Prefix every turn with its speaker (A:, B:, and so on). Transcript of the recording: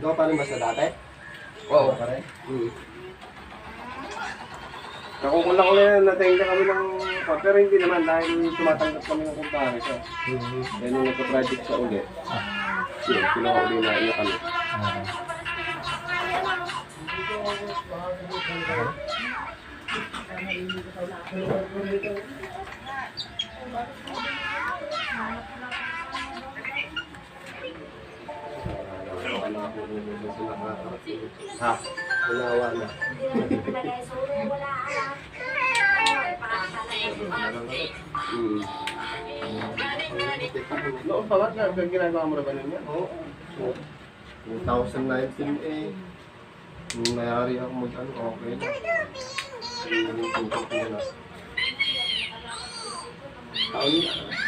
A: Doon pa rin ba sa dati?
B: Oo.
A: Pa rin?
B: Nakukulang ko na natingin kami ng pero hindi naman dahil tumatanggap kami ng kumpare siya. Kaya nung nagka-project sa ulit, kinuha uli na iya kami.
A: Ha? Unawa na.
B: Noon pa nga, ginagawa mo na ba nun yan?
A: Oo. 2019 eh. Nung nayari ako mag-ano, okay na. Naging tutok mo na. Taon na.